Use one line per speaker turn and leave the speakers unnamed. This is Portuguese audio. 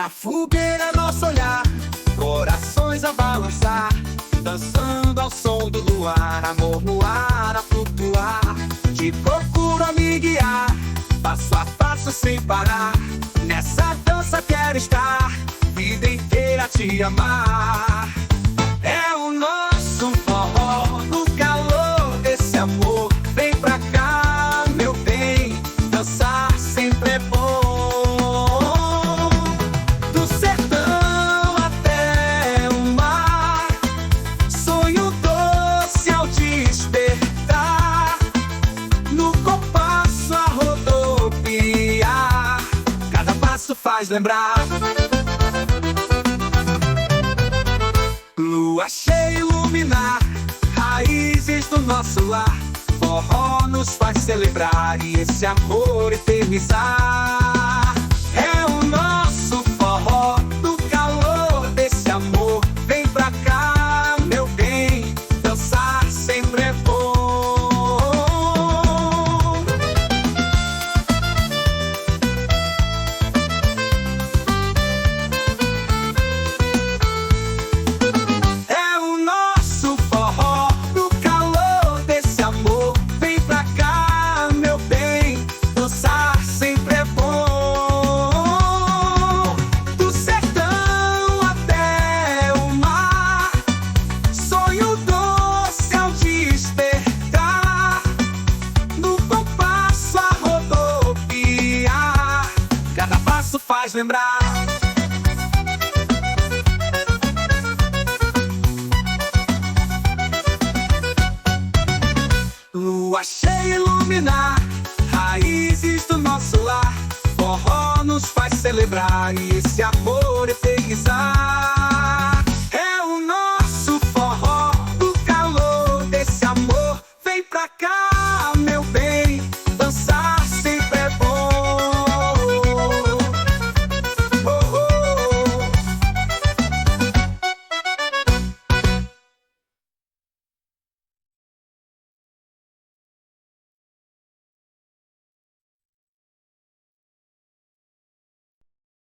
Na fogueira nosso olhar, corações a balançar, dançando ao som do luar, amor no ar a flutuar. Te procuro a me guiar, passo a passo sem parar. Nessa dança quero estar, vida inteira te amar. É o nosso forró, no calor desse amor. Vem pra cá, meu bem, dançar sempre é bom. Do sertão até o mar, sonho doce ao despertar. No compasso a rodopiar, cada passo faz lembrar. Lua cheia iluminar, raízes do nosso lar. Forró nos faz celebrar e esse amor eternizar. É o nosso forró, no calor desse amor. Vem pra cá, meu bem, dançar sempre é bom. É o nosso forró, no calor desse amor. Vem pra cá, meu bem, dançar sempre é bom. Do sertão até o mar, sonho doce ao despertar. No compasso a rodopiar, cada passo faz lembrar. Lua cheia iluminar, raízes do nosso lar. Forró nos faz celebrar e esse amor eternizar.